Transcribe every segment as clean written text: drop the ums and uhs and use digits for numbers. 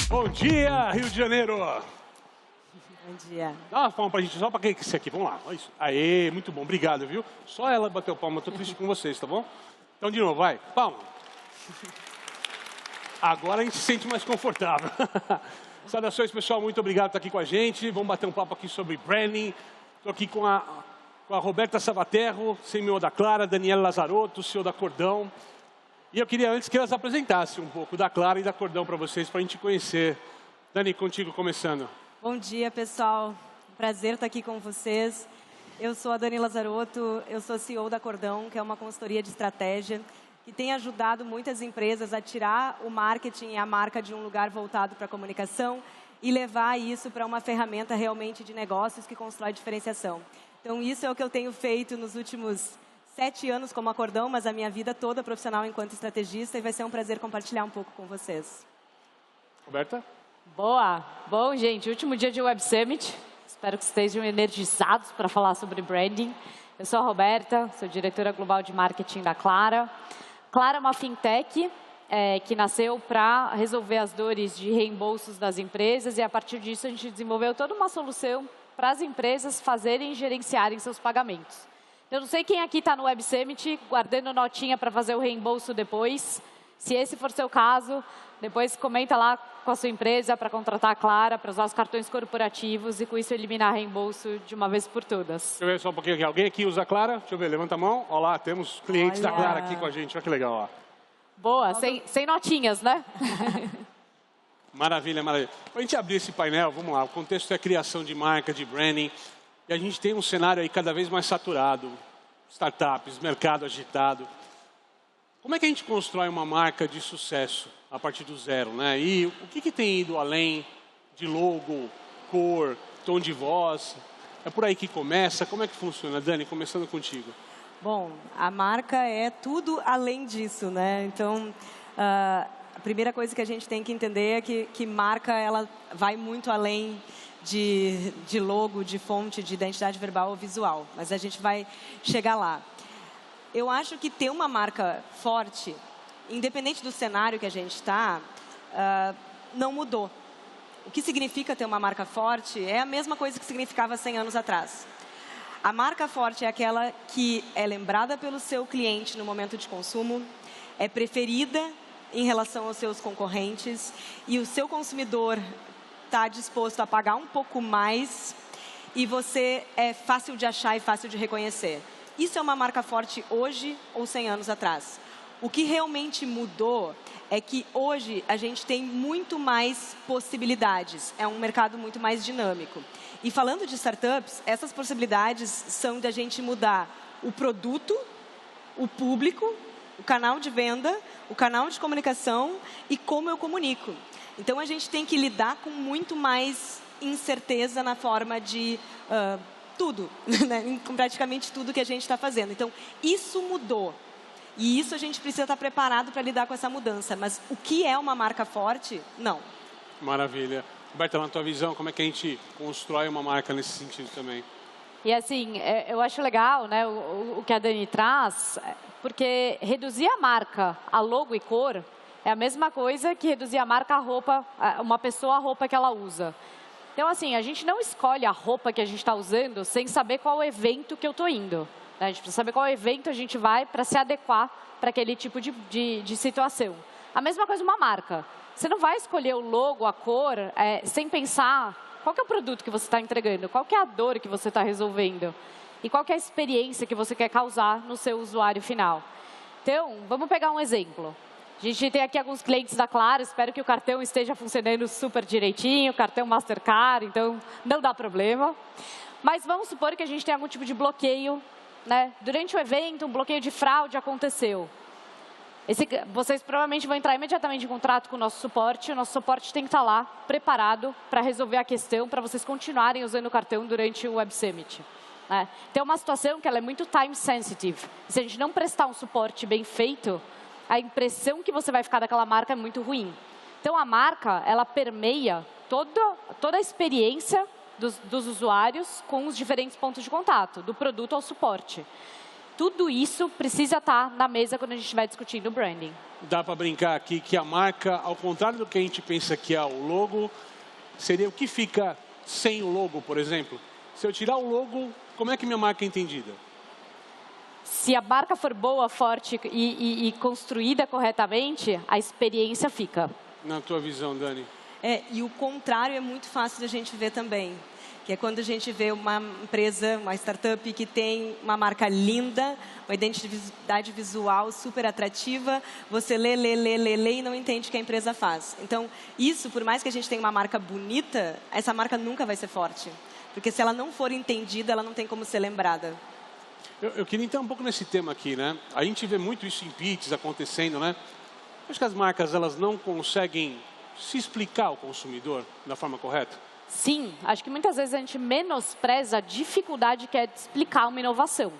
Bom dia, Rio de Janeiro! Bom dia. Dá uma palma pra gente, só pra quem esse aqui. Vamos lá. Olha isso. Aê, muito bom. Obrigado, viu? Só ela bateu palma. Eu tô triste com vocês, tá bom? Então, de novo, vai. Palma. Agora a gente se sente mais confortável. Saudações, pessoal. Muito obrigado por estar aqui com a gente. Vamos bater um papo aqui sobre branding. Estou aqui com a Roberta Savaterro, CEO da Clara, Daniela Lazarotto, CEO da Cordão. E eu queria antes que elas apresentassem um pouco da Clara e da Cordão para vocês, para a gente conhecer. Dani, contigo começando. Bom dia, pessoal. Prazer estar aqui com vocês. Eu sou a Dani Lazarotto, eu sou CEO da Cordão, que é uma consultoria de estratégia que tem ajudado muitas empresas a tirar o marketing e a marca de um lugar voltado para a comunicação e levar isso para uma ferramenta realmente de negócios que constrói diferenciação. Então, isso é o que eu tenho feito nos últimos 7 anos como Cordão, mas a minha vida toda profissional enquanto estrategista, e vai ser um prazer compartilhar um pouco com vocês. Roberta? Boa! Bom, gente, último dia de Web Summit. Espero que estejam energizados para falar sobre branding. Eu sou a Roberta, sou diretora global de marketing da Clara. Clara é uma fintech que nasceu para resolver as dores de reembolsos das empresas, e a partir disso a gente desenvolveu toda uma solução para as empresas fazerem e gerenciarem seus pagamentos. Eu não sei quem aqui está no Web Summit guardando notinha para fazer o reembolso depois. Se esse for seu caso, depois comenta lá com a sua empresa para contratar a Clara, para usar os cartões corporativos e com isso eliminar reembolso de uma vez por todas. Deixa eu ver só um pouquinho aqui. Alguém aqui usa a Clara? Deixa eu ver, levanta a mão. Olha lá, temos clientes da Clara aqui com a gente. Olha que legal, ó. Boa, sem notinhas, né? Maravilha, maravilha. Para a gente abrir esse painel, vamos lá. O contexto é criação de marca, de branding. E a gente tem um cenário aí cada vez mais saturado. Startups, mercado agitado. Como é que a gente constrói uma marca de sucesso a partir do zero, né? E o que tem ido além de logo, cor, tom de voz? É por aí que começa? Como é que funciona? Dani, começando contigo. Bom, a marca é tudo além disso, né? Então, a primeira coisa que a gente tem que entender é que marca ela vai muito além de logo, de fonte, de identidade verbal ou visual. Mas a gente vai chegar lá. Eu acho que ter uma marca forte, independente do cenário que a gente está, não mudou. O que significa ter uma marca forte é a mesma coisa que significava 100 anos atrás. A marca forte é aquela que é lembrada pelo seu cliente no momento de consumo, é preferida em relação aos seus concorrentes e o seu consumidor está disposto a pagar um pouco mais e você é fácil de achar e fácil de reconhecer. Isso é uma marca forte hoje ou 100 anos atrás. O que realmente mudou é que hoje a gente tem muito mais possibilidades. É um mercado muito mais dinâmico. E falando de startups, essas possibilidades são de a gente mudar o produto, o público, o canal de venda, o canal de comunicação e como eu comunico. Então, a gente tem que lidar com muito mais incerteza na forma de tudo, né? Com praticamente tudo que a gente está fazendo. Então, isso mudou. E isso a gente precisa estar preparado para lidar com essa mudança. Mas o que é uma marca forte? Não. Maravilha. Roberta, na tua visão, como é que a gente constrói uma marca nesse sentido também? E assim, eu acho legal, né, o que a Dani traz, porque reduzir a marca a logo e cor é a mesma coisa que reduzir a marca a roupa, uma pessoa a roupa que ela usa. Então, assim, a gente não escolhe a roupa que a gente está usando sem saber qual evento que eu estou indo. Né? A gente precisa saber qual evento a gente vai para se adequar para aquele tipo de situação. A mesma coisa uma marca. Você não vai escolher o logo, a cor, sem pensar qual que é o produto que você está entregando, qual que é a dor que você está resolvendo e qual que é a experiência que você quer causar no seu usuário final. Então, vamos pegar um exemplo. A gente tem aqui alguns clientes da Clara, espero que o cartão esteja funcionando super direitinho, cartão Mastercard, então não dá problema. Mas vamos supor que a gente tem algum tipo de bloqueio, né? Durante o evento, um bloqueio de fraude aconteceu. Vocês provavelmente vão entrar imediatamente em contrato com o nosso suporte tem que estar lá, preparado para resolver a questão, para vocês continuarem usando o cartão durante o Web Summit. Né? Tem uma situação que ela é muito time sensitive. Se a gente não prestar um suporte bem feito, a impressão que você vai ficar daquela marca é muito ruim. Então, a marca, ela permeia toda a experiência dos usuários com os diferentes pontos de contato, do produto ao suporte. Tudo isso precisa estar na mesa quando a gente estiver discutindo branding. Dá para brincar aqui que a marca, ao contrário do que a gente pensa que é o logo, seria o que fica sem o logo, por exemplo. Se eu tirar o logo, como é que minha marca é entendida? Se a marca for boa, forte e construída corretamente, a experiência fica. Na tua visão, Dani? E o contrário é muito fácil da gente ver também. Que é quando a gente vê uma empresa, uma startup que tem uma marca linda, uma identidade visual super atrativa, você lê e não entende o que a empresa faz. Então, isso, por mais que a gente tenha uma marca bonita, essa marca nunca vai ser forte. Porque se ela não for entendida, ela não tem como ser lembrada. Eu queria entrar um pouco nesse tema aqui, né? A gente vê muito isso em pitches acontecendo, né? Acho que as marcas, elas não conseguem se explicar ao consumidor da forma correta. Sim, acho que muitas vezes a gente menospreza a dificuldade que é de explicar uma inovação.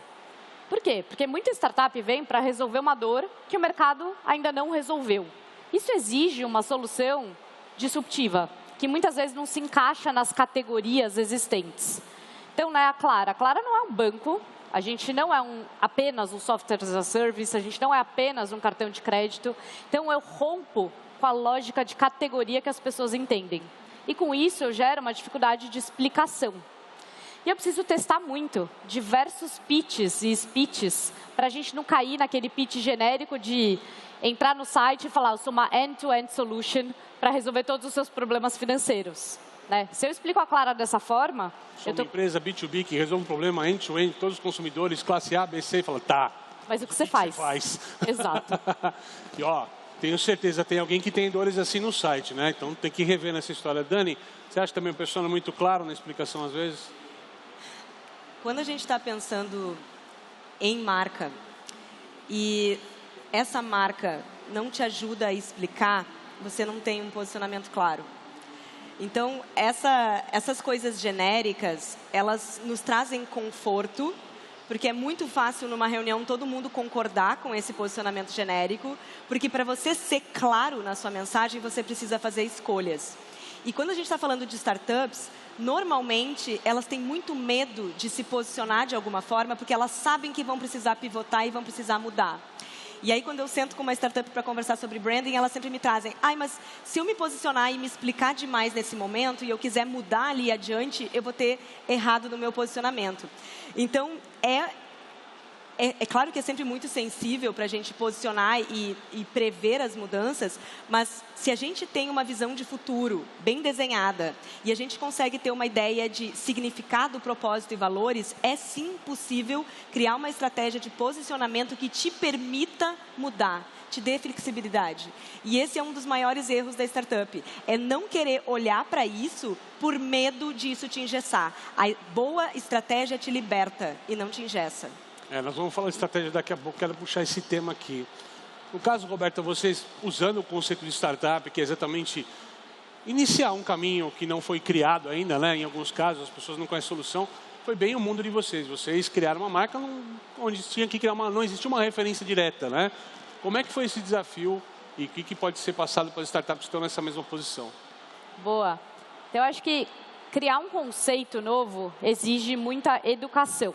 Por quê? Porque muita startup vem para resolver uma dor que o mercado ainda não resolveu. Isso exige uma solução disruptiva, que muitas vezes não se encaixa nas categorias existentes. Então, né, a Clara não é um banco, a gente não é apenas um software as a service, a gente não é apenas um cartão de crédito. Então, eu rompo com a lógica de categoria que as pessoas entendem. E com isso eu gero uma dificuldade de explicação. E eu preciso testar muito, diversos pitches e speeches, para a gente não cair naquele pitch genérico de entrar no site e falar, eu sou uma end-to-end solution para resolver todos os seus problemas financeiros. Né? Se eu explico a Clara dessa forma... Sou uma empresa B2B que resolve um problema end-to-end, todos os consumidores, classe A, B, C, e fala, tá. Mas o que você faz? Exato. E ó, tenho certeza, tem alguém que tem dores assim no site, né? Então tem que rever nessa história. Dani, você acha também o pessoal é muito claro na explicação às vezes? Quando a gente está pensando em marca e essa marca não te ajuda a explicar, você não tem um posicionamento claro. Então, essas coisas genéricas, elas nos trazem conforto, porque é muito fácil numa reunião todo mundo concordar com esse posicionamento genérico, porque para você ser claro na sua mensagem, você precisa fazer escolhas. E quando a gente está falando de startups, normalmente elas têm muito medo de se posicionar de alguma forma, porque elas sabem que vão precisar pivotar e vão precisar mudar. E aí, quando eu sento com uma startup para conversar sobre branding, elas sempre me trazem, mas se eu me posicionar e me explicar demais nesse momento e eu quiser mudar ali adiante, eu vou ter errado no meu posicionamento. Então, é claro que é sempre muito sensível para a gente posicionar e prever as mudanças, mas se a gente tem uma visão de futuro bem desenhada e a gente consegue ter uma ideia de significado, propósito e valores, é sim possível criar uma estratégia de posicionamento que te permita mudar, te dê flexibilidade. E esse é um dos maiores erros da startup, é não querer olhar para isso por medo disso te engessar. A boa estratégia te liberta e não te engessa. Nós vamos falar de estratégia daqui a pouco, quero puxar esse tema aqui. No caso, Roberta, vocês usando o conceito de startup, que é exatamente iniciar um caminho que não foi criado ainda, né? Em alguns casos, as pessoas não conhecem a solução, foi bem o mundo de vocês. Vocês criaram uma marca onde tinha que criar não existia uma referência direta, né? Como é que foi esse desafio e o que pode ser passado para as startups que estão nessa mesma posição? Boa. Então, eu acho que criar um conceito novo exige muita educação.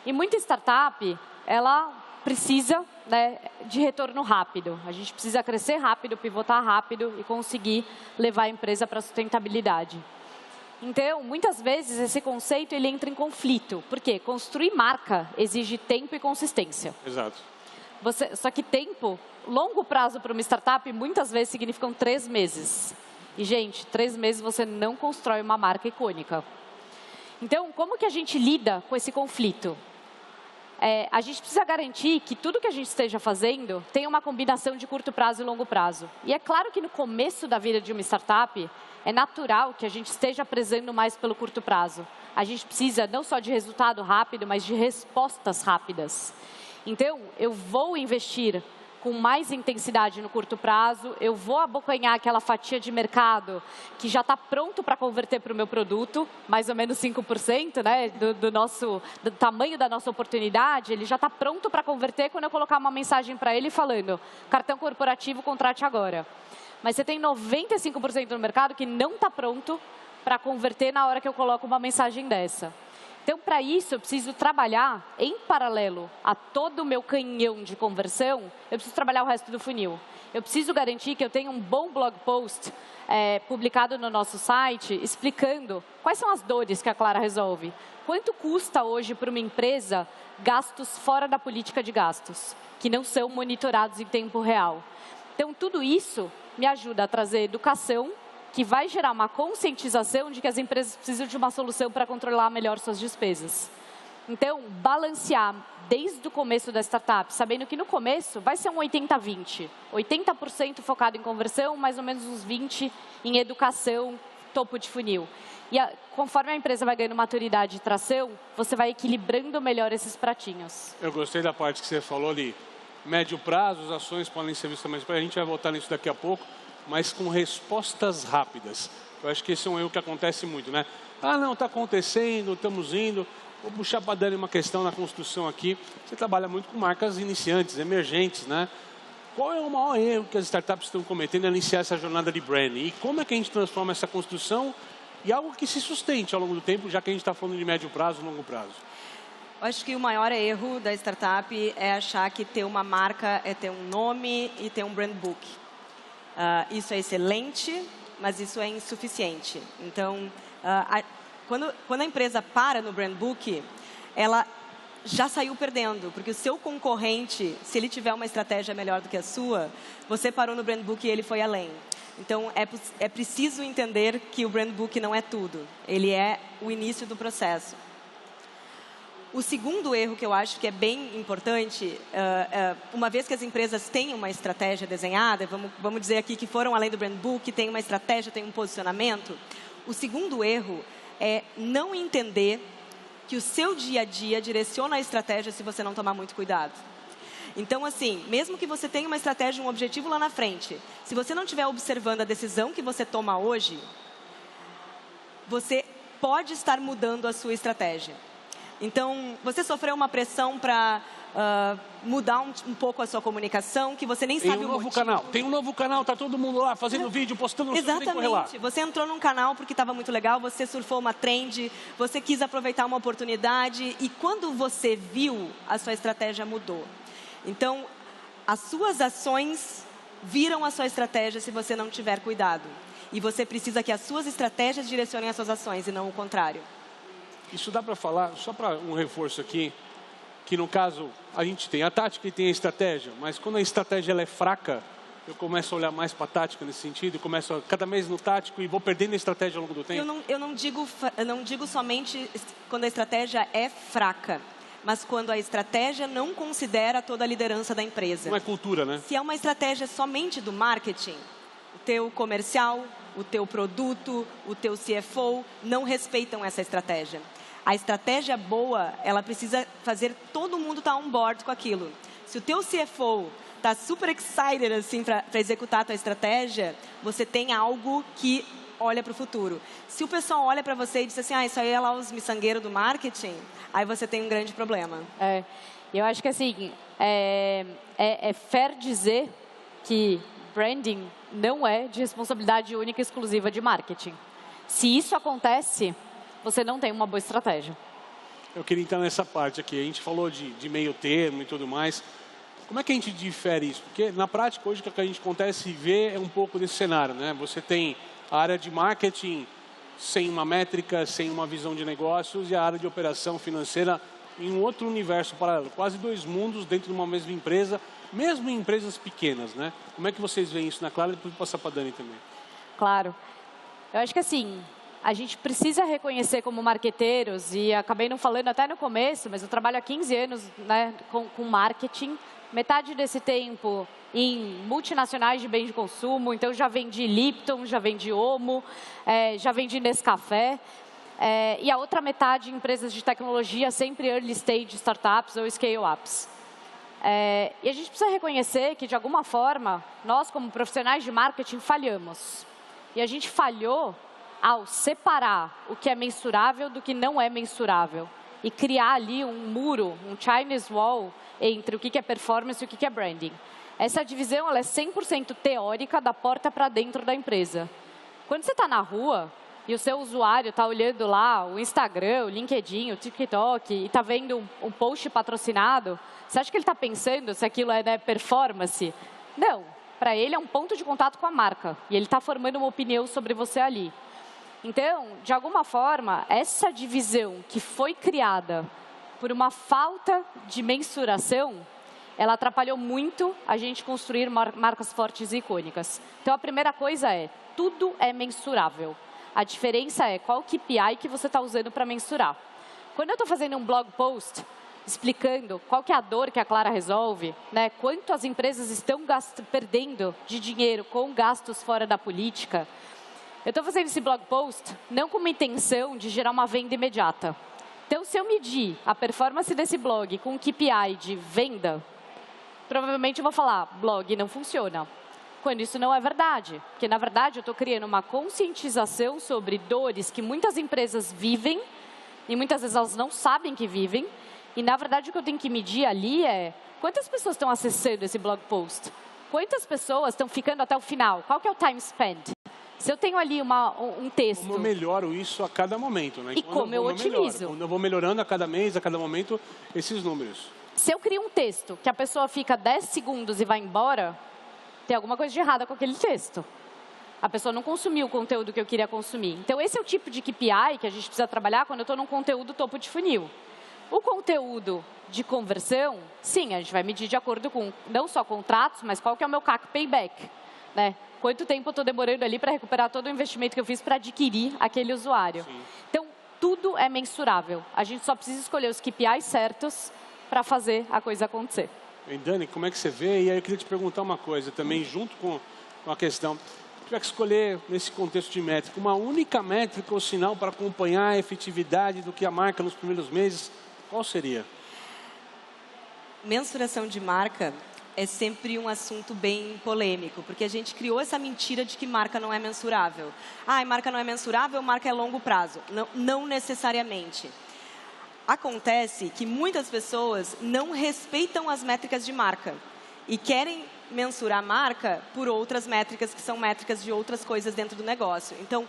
E muita startup, ela precisa, né, de retorno rápido. A gente precisa crescer rápido, pivotar rápido e conseguir levar a empresa para a sustentabilidade. Então, muitas vezes, esse conceito ele entra em conflito. Por quê? Construir marca exige tempo e consistência. Exato. Só que tempo, longo prazo para uma startup, muitas vezes significam 3 meses. E, gente, 3 meses você não constrói uma marca icônica. Então, como que a gente lida com esse conflito? A gente precisa garantir que tudo que a gente esteja fazendo tenha uma combinação de curto prazo e longo prazo. E é claro que no começo da vida de uma startup, é natural que a gente esteja prezando mais pelo curto prazo. A gente precisa não só de resultado rápido, mas de respostas rápidas. Então, eu vou investir com mais intensidade no curto prazo, eu vou abocanhar aquela fatia de mercado que já está pronto para converter para o meu produto, mais ou menos 5%, né, do tamanho da nossa oportunidade, ele já está pronto para converter quando eu colocar uma mensagem para ele falando, cartão corporativo, contrate agora. Mas você tem 95% do mercado que não está pronto para converter na hora que eu coloco uma mensagem dessa. Então, para isso, eu preciso trabalhar em paralelo a todo o meu canhão de conversão, eu preciso trabalhar o resto do funil. Eu preciso garantir que eu tenha um bom blog post publicado no nosso site, explicando quais são as dores que a Clara resolve. Quanto custa hoje para uma empresa gastos fora da política de gastos, que não são monitorados em tempo real. Então, tudo isso me ajuda a trazer educação, que vai gerar uma conscientização de que as empresas precisam de uma solução para controlar melhor suas despesas. Então, balancear desde o começo da startup, sabendo que no começo vai ser um 80-20. 80% focado em conversão, mais ou menos uns 20% em educação, topo de funil. E conforme a empresa vai ganhando maturidade e tração, você vai equilibrando melhor esses pratinhos. Eu gostei da parte que você falou ali. Médio prazo, as ações podem ser vistas mais para a gente vai voltar nisso daqui a pouco, mas com respostas rápidas. Eu acho que esse é um erro que acontece muito, né? Ah, não, está acontecendo, estamos indo. Vou puxar para a Dani uma questão na construção aqui. Você trabalha muito com marcas iniciantes, emergentes, né? Qual é o maior erro que as startups estão cometendo ao iniciar essa jornada de branding? E como é que a gente transforma essa construção em algo que se sustente ao longo do tempo, já que a gente está falando de médio prazo e longo prazo? Eu acho que o maior erro da startup é achar que ter uma marca é ter um nome e ter um brand book. Isso é excelente, mas isso é insuficiente. Então, quando a empresa para no brand book, ela já saiu perdendo, porque o seu concorrente, se ele tiver uma estratégia melhor do que a sua, você parou no brand book e ele foi além. Então, é preciso entender que o brand book não é tudo. Ele é o início do processo. O segundo erro que eu acho que é bem importante, uma vez que as empresas têm uma estratégia desenhada, vamos dizer aqui que foram além do brand book, tem uma estratégia, tem um posicionamento, o segundo erro é não entender que o seu dia a dia direciona a estratégia se você não tomar muito cuidado. Então, assim, mesmo que você tenha uma estratégia, um objetivo lá na frente, se você não estiver observando a decisão que você toma hoje, você pode estar mudando a sua estratégia. Então, você sofreu uma pressão para mudar um pouco a sua comunicação, que você nem sabe o motivo. Tem um novo canal, tá todo mundo lá fazendo vídeo, postando no Exatamente. Você entrou num canal porque estava muito legal, você surfou uma trend, você quis aproveitar uma oportunidade e quando você viu, a sua estratégia mudou. Então, as suas ações viram a sua estratégia se você não tiver cuidado. E você precisa que as suas estratégias direcionem as suas ações e não o contrário. Isso dá para falar, só para um reforço aqui, que no caso a gente tem a tática e tem a estratégia, mas quando a estratégia ela é fraca, eu começo a olhar mais para a tática nesse sentido, e começo a, cada vez no tático e vou perdendo a estratégia ao longo do tempo? Eu não digo somente quando a estratégia é fraca, mas quando a estratégia não considera toda a liderança da empresa. Não é cultura, né? Se é uma estratégia somente do marketing, o teu comercial, o teu produto, o teu CFO não respeitam essa estratégia. A estratégia boa, ela precisa fazer todo mundo estar on board com aquilo. Se o teu CFO está super excited assim, para executar a tua estratégia, você tem algo que olha para o futuro. Se o pessoal olha para você e diz assim, isso aí é lá os miçangueiros do marketing, aí você tem um grande problema. Eu acho que assim, é fair dizer que branding não é de responsabilidade única e exclusiva de marketing. Se isso acontece, você não tem uma boa estratégia. Eu queria entrar nessa parte aqui. A gente falou de meio termo e tudo mais. Como é que a gente difere isso? Porque na prática hoje o que a gente acontece e vê é um pouco desse cenário, né? Você tem a área de marketing sem uma métrica, sem uma visão de negócios e a área de operação financeira em um outro universo paralelo. Quase dois mundos dentro de uma mesma empresa, mesmo em empresas pequenas, né? Como é que vocês veem isso na Clara? Depois vou passar para a Dani também. Claro. Eu acho que assim, a gente precisa reconhecer como marqueteiros, e acabei não falando até no começo, mas eu trabalho há 15 anos, né, com marketing. Metade desse tempo em multinacionais de bens de consumo, então já vendi Lipton, já vendi Omo, já vendi Nescafé. E a outra metade em empresas de tecnologia, sempre early stage startups ou scale-ups. E a gente precisa reconhecer que, de alguma forma, nós como profissionais de marketing falhamos. E a gente falhou ao separar o que é mensurável do que não é mensurável. E criar ali um muro, um Chinese wall, entre o que é performance e o que é branding. Essa divisão ela é 100% teórica da porta para dentro da empresa. Quando você está na rua, e o seu usuário está olhando lá o Instagram, o LinkedIn, o TikTok e está vendo um post patrocinado, você acha que ele está pensando se aquilo é, né, performance? Não, para ele é um ponto de contato com a marca e ele está formando uma opinião sobre você ali. Então, de alguma forma, essa divisão que foi criada por uma falta de mensuração, ela atrapalhou muito a gente construir marcas fortes e icônicas. Então, a primeira coisa é, tudo é mensurável. A diferença é qual KPI que você está usando para mensurar. Quando eu estou fazendo um blog post explicando qual que é a dor que a Clara resolve, né, quanto as empresas estão perdendo de dinheiro com gastos fora da política, eu estou fazendo esse blog post não com uma intenção de gerar uma venda imediata. Então, se eu medir a performance desse blog com um KPI de venda, provavelmente eu vou falar, blog não funciona. Quando isso não é verdade. Porque, na verdade, eu estou criando uma conscientização sobre dores que muitas empresas vivem e muitas vezes elas não sabem que vivem. E, na verdade, o que eu tenho que medir ali é quantas pessoas estão acessando esse blog post? Quantas pessoas estão ficando até o final? Qual que é o time spent? Se eu tenho ali um texto... Como eu melhoro isso a cada momento, né? E como eu otimizo. Quando eu vou melhorando a cada mês, a cada momento, esses números. Se eu crio um texto que a pessoa fica 10 segundos e vai embora, tem alguma coisa de errada com aquele texto. A pessoa não consumiu o conteúdo que eu queria consumir. Então, esse é o tipo de KPI que a gente precisa trabalhar quando eu estou num conteúdo topo de funil. O conteúdo de conversão, sim, a gente vai medir de acordo com não só contratos, mas qual que é o meu CAC payback, né? Quanto tempo eu estou demorando ali para recuperar todo o investimento que eu fiz para adquirir aquele usuário. Sim. Então, tudo é mensurável. A gente só precisa escolher os KPIs certos para fazer a coisa acontecer. E Dani, como é que você vê? E aí eu queria te perguntar uma coisa também, junto com a questão. Se tiver que escolher, nesse contexto de métrica, uma única métrica ou sinal para acompanhar a efetividade do que a marca nos primeiros meses, qual seria? Mensuração de marca é sempre um assunto bem polêmico, porque a gente criou essa mentira de que marca não é mensurável. Ah, marca não é mensurável, marca é longo prazo. Não, não necessariamente. Acontece que muitas pessoas não respeitam as métricas de marca e querem mensurar a marca por outras métricas que são métricas de outras coisas dentro do negócio. Então,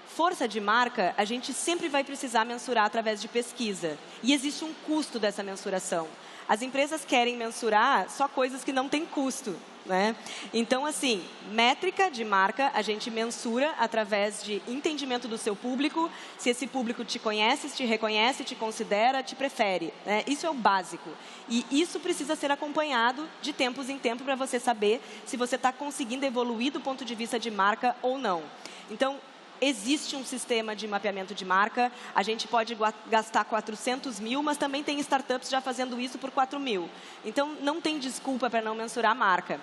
força de marca, a gente sempre vai precisar mensurar através de pesquisa. E existe um custo dessa mensuração. As empresas querem mensurar só coisas que não têm custo, né? Então, assim, métrica de marca, a gente mensura através de entendimento do seu público, se esse público te conhece, te reconhece, te considera, te prefere, né? Isso é o básico. E isso precisa ser acompanhado de tempos em tempos para você saber se você está conseguindo evoluir do ponto de vista de marca ou não. Então, existe um sistema de mapeamento de marca, a gente pode gastar 400 mil, mas também tem startups já fazendo isso por 4 mil. Então, não tem desculpa para não mensurar a marca.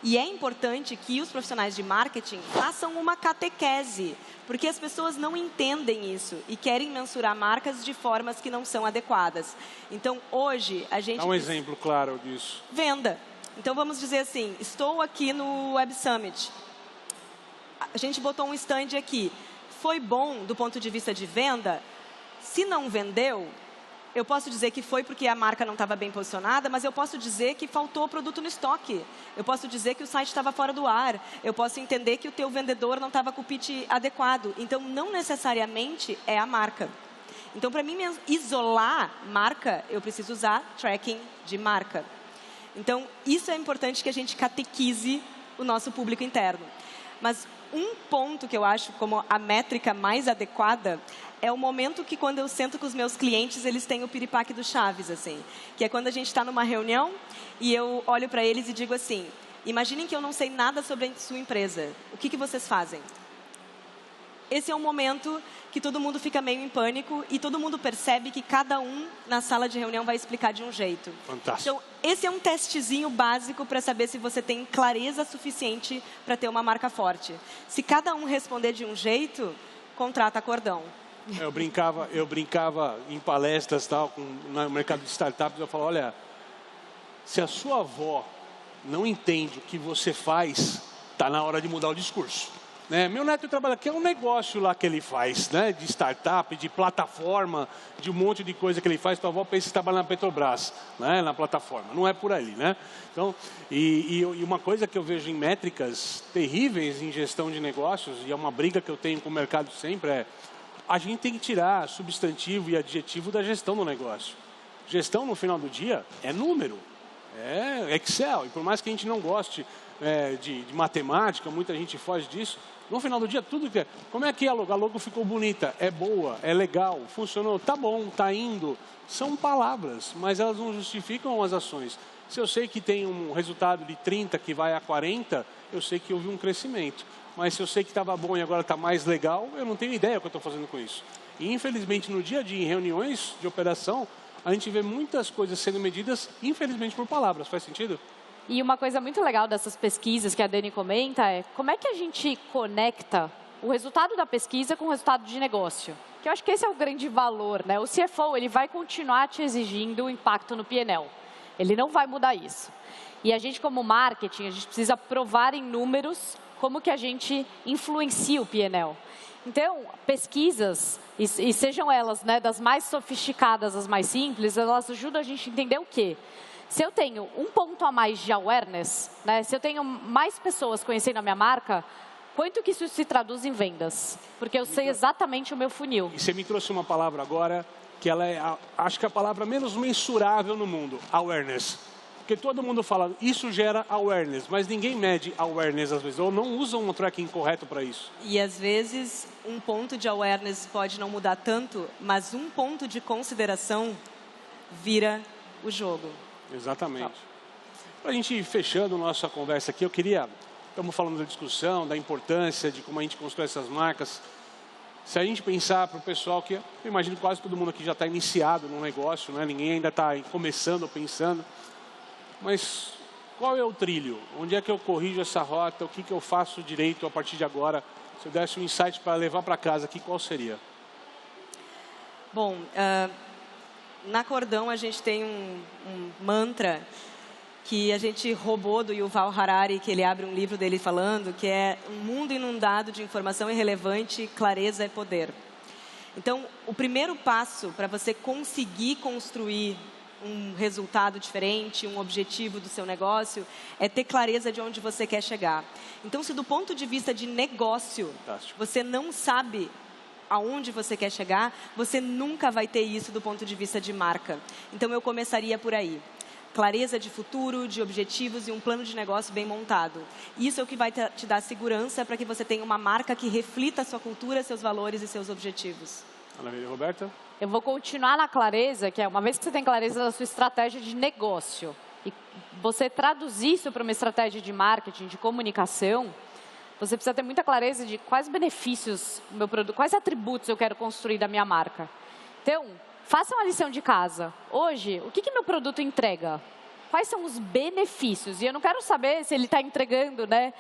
E é importante que os profissionais de marketing façam uma catequese, porque as pessoas não entendem isso e querem mensurar marcas de formas que não são adequadas. Então, hoje, a gente... Dá um exemplo claro disso. Venda. Então, vamos dizer assim, estou aqui no Web Summit. A gente botou um stand aqui. Foi bom do ponto de vista de venda? Se não vendeu, eu posso dizer que foi porque a marca não estava bem posicionada, mas eu posso dizer que faltou produto no estoque. Eu posso dizer que o site estava fora do ar. Eu posso entender que o teu vendedor não estava com o pitch adequado. Então, não necessariamente é a marca. Então, para mim, isolar marca, eu preciso usar tracking de marca. Então, isso é importante que a gente catequize o nosso público interno. Mas um ponto que eu acho como a métrica mais adequada é o momento que, quando eu sento com os meus clientes, eles têm o piripaque do Chaves, assim. Que é quando a gente está numa reunião e eu olho para eles e digo assim, imaginem que eu não sei nada sobre a sua empresa. O que vocês fazem? Esse é um momento que todo mundo fica meio em pânico e todo mundo percebe que cada um na sala de reunião vai explicar de um jeito. Fantástico. Então, esse é um testezinho básico para saber se você tem clareza suficiente para ter uma marca forte. Se cada um responder de um jeito, contrata cordão. Eu brincava em palestras tal, no mercado de startups, eu falo, olha, se a sua avó não entende o que você faz, está na hora de mudar o discurso. né? Meu neto trabalha aqui, é um negócio lá que ele faz, né? De startup, de plataforma, de um monte de coisa que ele faz. Tua avó pensa que trabalha na Petrobras, né? Na plataforma. Não é por ali, né? Então, e uma coisa que eu vejo em métricas terríveis em gestão de negócios, e é uma briga que eu tenho com o mercado sempre, é a gente tem que tirar substantivo e adjetivo da gestão do negócio. Gestão, no final do dia, é número, é Excel. E por mais que a gente não goste de matemática, muita gente foge disso, no final do dia, tudo que é. Como é que a logo ficou bonita? É boa, é legal, funcionou, tá bom, tá indo. São palavras, mas elas não justificam as ações. Se eu sei que tem um resultado de 30 que vai a 40, eu sei que houve um crescimento. Mas se eu sei que estava bom e agora está mais legal, eu não tenho ideia do que eu estou fazendo com isso. E infelizmente no dia a dia, em reuniões de operação, a gente vê muitas coisas sendo medidas, infelizmente, por palavras. Faz sentido? E uma coisa muito legal dessas pesquisas que a Dani comenta é como é que a gente conecta o resultado da pesquisa com o resultado de negócio. Que eu acho que esse é o grande valor, né? O CFO, ele vai continuar te exigindo o impacto no P&L. Ele não vai mudar isso. E a gente, como marketing, a gente precisa provar em números como que a gente influencia o P&L. Então, pesquisas, e sejam elas, né, das mais sofisticadas às mais simples, elas ajudam a gente a entender o quê? Se eu tenho um ponto a mais de awareness, né, se eu tenho mais pessoas conhecendo a minha marca, quanto que isso se traduz em vendas? Porque eu sei exatamente o meu funil. E você me trouxe uma palavra agora, que ela é, acho que é a palavra menos mensurável no mundo, awareness. Porque todo mundo fala, isso gera awareness, mas ninguém mede awareness às vezes, ou não usa um tracking correto para isso. E às vezes, um ponto de awareness pode não mudar tanto, mas um ponto de consideração vira o jogo. Exatamente. Para a gente ir fechando nossa conversa aqui, estamos falando da discussão, da importância de como a gente constrói essas marcas. Se a gente pensar para o pessoal que, eu imagino que quase todo mundo aqui já está iniciado no negócio, né? Ninguém ainda está começando ou pensando. Mas qual é o trilho? Onde é que eu corrijo essa rota? O que eu faço direito a partir de agora? Se eu desse um insight para levar para casa aqui, qual seria? Bom, na Cordão a gente tem um mantra que a gente roubou do Yuval Harari, que ele abre um livro dele falando, que é um mundo inundado de informação irrelevante, clareza é poder. Então, o primeiro passo para você conseguir construir um resultado diferente, um objetivo do seu negócio, é ter clareza de onde você quer chegar. Então, se do ponto de vista de negócio, você não sabe aonde você quer chegar, você nunca vai ter isso do ponto de vista de marca. Então, eu começaria por aí. Clareza de futuro, de objetivos e um plano de negócio bem montado. Isso é o que vai te dar segurança para que você tenha uma marca que reflita a sua cultura, seus valores e seus objetivos. Maravilha, Roberta? Eu vou continuar na clareza, que é uma vez que você tem clareza da sua estratégia de negócio e você traduzir isso para uma estratégia de marketing, de comunicação, você precisa ter muita clareza de quais benefícios o meu produto, quais atributos eu quero construir da minha marca. Então, faça uma lição de casa. Hoje, o que meu produto entrega? Quais são os benefícios? E eu não quero saber se ele está entregando, né?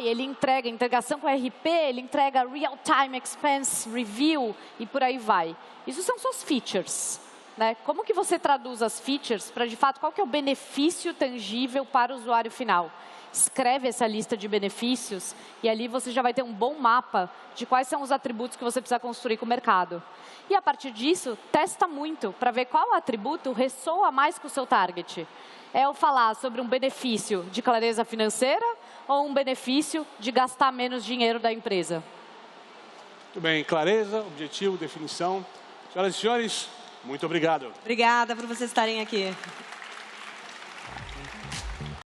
Ele entrega integração com RP, ele entrega real-time expense review e por aí vai. Isso são suas features, né? Como que você traduz as features para, de fato, qual que é o benefício tangível para o usuário final? Escreve essa lista de benefícios e ali você já vai ter um bom mapa de quais são os atributos que você precisa construir com o mercado. E a partir disso, testa muito para ver qual atributo ressoa mais com o seu target. É eu falar sobre um benefício de clareza financeira ou um benefício de gastar menos dinheiro da empresa? Muito bem, clareza, objetivo, definição. Senhoras e senhores, muito obrigado. Obrigada por vocês estarem aqui.